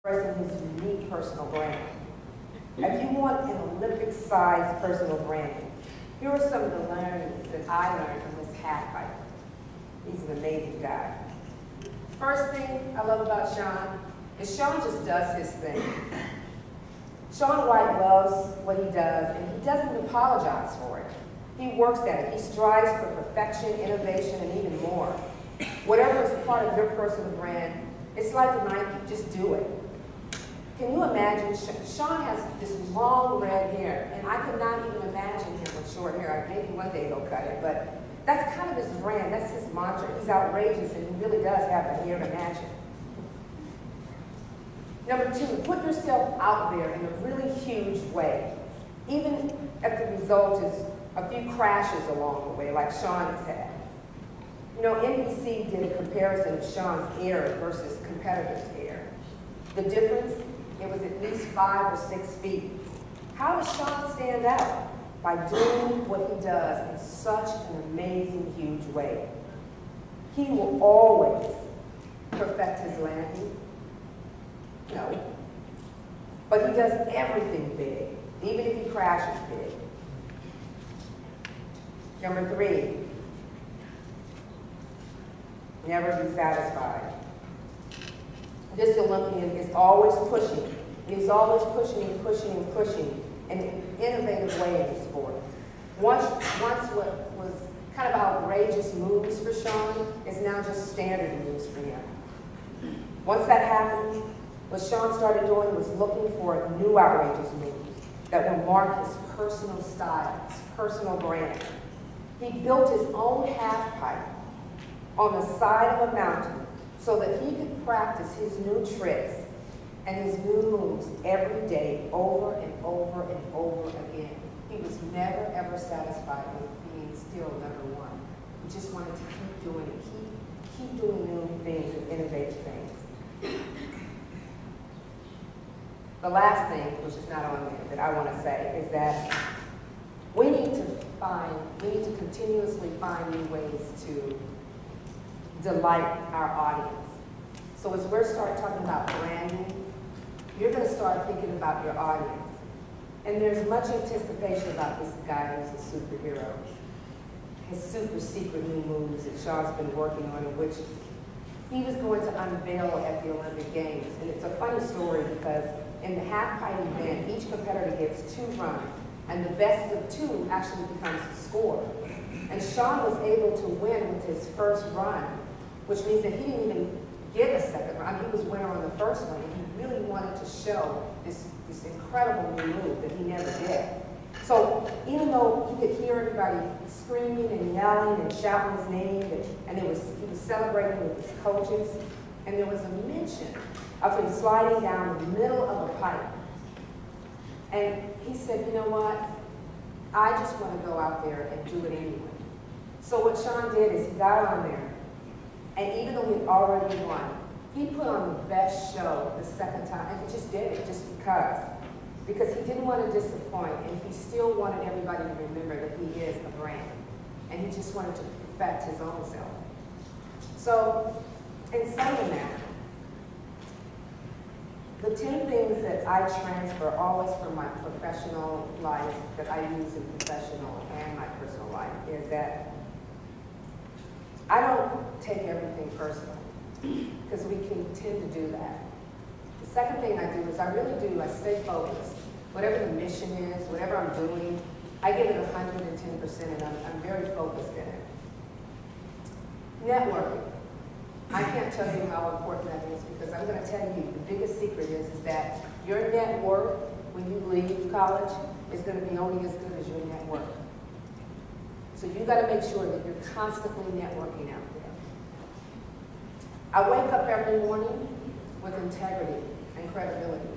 expressing his unique personal brand. If you want an Olympic-sized personal branding, here are some of the learnings that I learned from this half pipe. He's an amazing guy. First thing I love about Sean is Sean just does his thing. Sean White loves what he does, and he doesn't apologize for it. He works at it. He strives for perfection, innovation, and even more. Whatever is part of your personal brand, it's like Nike, just do it. Can you imagine, Sean has this long red hair, and I could not even imagine him with short hair. Maybe one day he'll cut it, but that's kind of his brand, that's his mantra. He's outrageous, and he really does have the hair to match it. Number two, put yourself out there in a really huge way, even if the result is a few crashes along the way, like Sean has had. You know, NBC did a comparison of Sean's hair versus competitors' hair. The difference, it was at least 5 or 6 feet. How does Sean stand out? By doing what he does in such an amazing, huge way. He will always perfect his landing. No. But he does everything big, even if he crashes big. Number 3, never be satisfied. This Olympian is always pushing. He's always pushing and pushing and pushing in an innovative way in the sport. Once what was kind of outrageous moves for Sean is now just standard moves for him. Once that happened, what Sean started doing was looking for new outrageous moves that would mark his personal style, his personal brand. He built his own half pipe on the side of a mountain so that he could practice his new tricks and his new moves every day over and over and over again. He was never, ever satisfied with being still number one. He just wanted to keep doing it, keep doing new things and innovative things. The last thing, which is not on there, that I want to say is that we need to continuously find new ways to delight our audience. So as we start talking about branding, you're going to start thinking about your audience. And there's much anticipation about this guy who's a superhero. His super secret new moves that Sean's been working on, in which he was going to unveil at the Olympic Games. And it's a funny story because in the half-pipe event, each competitor gets 2 runs, and the best of 2 actually becomes the score. And Sean was able to win with his first run, which means that he didn't even get a second run. I mean, he was winner on the first one, and he really wanted to show this incredible new move that he never did. So even though he could hear everybody screaming and yelling and shouting his name, and he was celebrating with his coaches, and there was a mention of him sliding down the middle of a pipe. And he said, you know what? I just want to go out there and do it anyway. So what Sean did is he got on there, and even though he'd already won, he put on the best show the second time, and he just did it just because he didn't want to disappoint, and he still wanted everybody to remember that he is a brand, and he just wanted to perfect his own self. So, in saying that, the 10 things that I transfer always from my professional life that I use in professional and my personal life is that I don't take everything personal, because we can tend to do that. The second thing I do is I stay focused. Whatever the mission is, whatever I'm doing, I give it 110%, and I'm very focused in it. Networking. I can't tell you how important that is, because I'm going to tell you the biggest secret is that your net worth when you leave college is going to be only as good as your net worth. So you've got to make sure that you're constantly networking out there. I wake up every morning with integrity and credibility,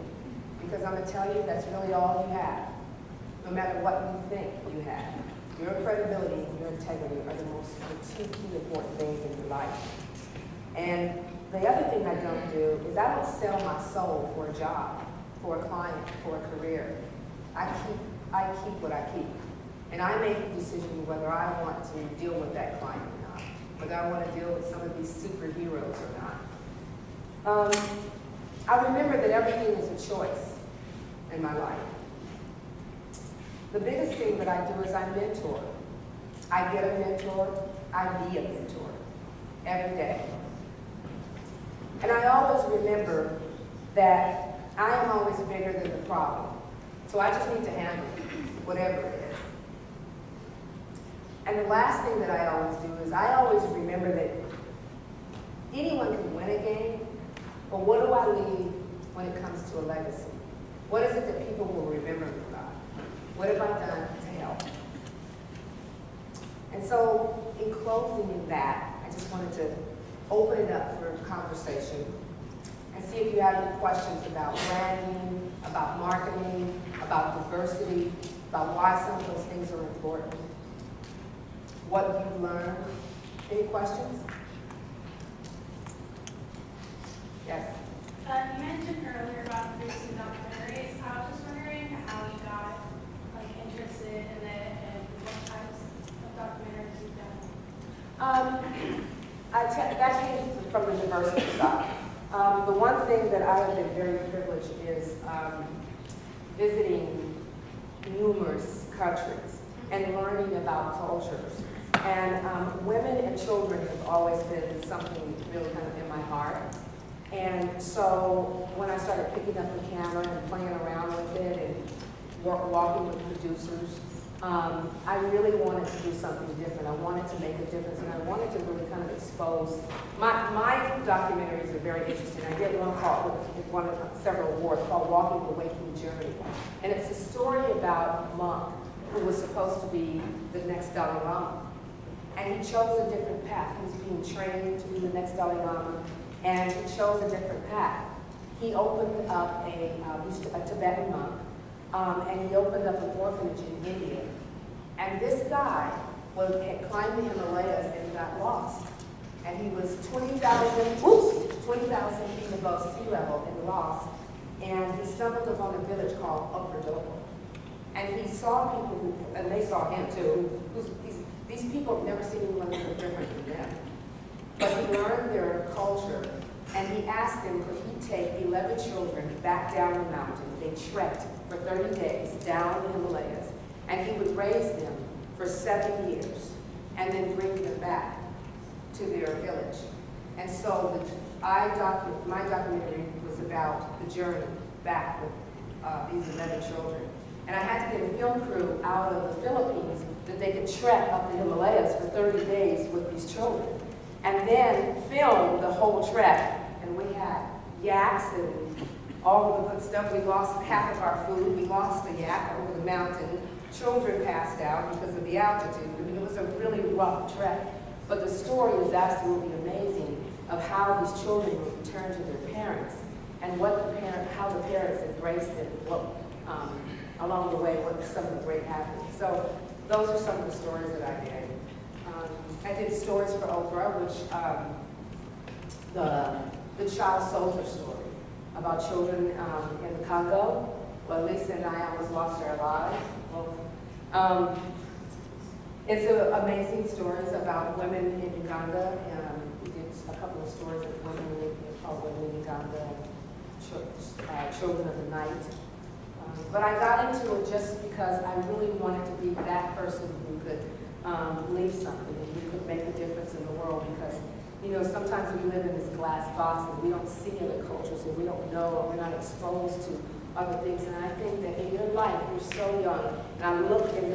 because I'm going to tell you that's really all you have, no matter what you think you have. Your credibility and your integrity are the 2 key important things in your life. And the other thing I don't do is I don't sell my soul for a job, for a client, for a career. I keep what I keep. And I make a decision whether I want to deal with that client or not, whether I want to deal with some of these superheroes or not. I remember that everything is a choice in my life. The biggest thing that I do is I mentor. I get a mentor, I be a mentor every day. And I always remember that I am always bigger than the problem. So I just need to handle it, whatever it is. And the last thing that I always do is I always remember that anyone can win a game, but what do I leave when it comes to a legacy? What is it that people will remember me by? What have I done to help? And so, in closing in that, I just wanted to open it up for conversation and see if you have any questions about branding, about marketing, about diversity, about why some of those things are important, what you've learned. Any questions? Yes? You mentioned earlier about producing documentaries. I was just wondering how you got interested in it and what types of documentaries you've done. That came from the diversity side. The one thing that I have been very privileged is visiting numerous countries and learning about cultures. And women and children have always been something really kind of in my heart. And so when I started picking up the camera and playing around with it and walking with producers, I really wanted to do something different. I wanted to make a difference, and I wanted to really kind of expose. My documentaries are very interesting. I did one called, won several awards, called Walking the Waking Journey. And it's a story about a monk who was supposed to be the next Dalai Lama. And he chose a different path. He was being trained to be the next Dalai Lama, and he chose a different path. He opened up a Tibetan monk, and he opened up an orphanage in India. And this guy had climbed the Himalayas and got lost. And he was 20,000 feet above sea level and lost. And he stumbled upon a village called Upper. And he saw people, and they saw him too. These people had never seen anyone who was different than them. But he learned their culture, and he asked them, could he take 11 children back down the mountain? They trekked for 30 days down the Himalayas, and he would raise them for 7 years, and then bring them back to their village. And so my documentary was about the journey back with these 11 children. And I had to get a film crew out of the Philippines that they could trek up the Himalayas for 30 days with these children. And then film the whole trek. And we had yaks and all of the good stuff. We lost half of our food. We lost the yak over the mountain. Children passed out because of the altitude. I mean, it was a really rough trek. But the story is absolutely amazing of how these children were returned to their parents and how the parents embraced them along the way, what some of the great happenings. So those are some of the stories that I did. I did stories for Oprah, which the child soldier story about children in the Congo. Well, Lisa and I almost lost our lives. It's amazing stories about women in Uganda. We did a couple of stories of women in Uganda, children of the night. But I got into it just because I really wanted to be that person who could leave something and who could make a difference in the world, because, you know, sometimes we live in this glass box and we don't see other cultures and we don't know, and we're not exposed to other things. And I think that in your life, you're so young, and I look in this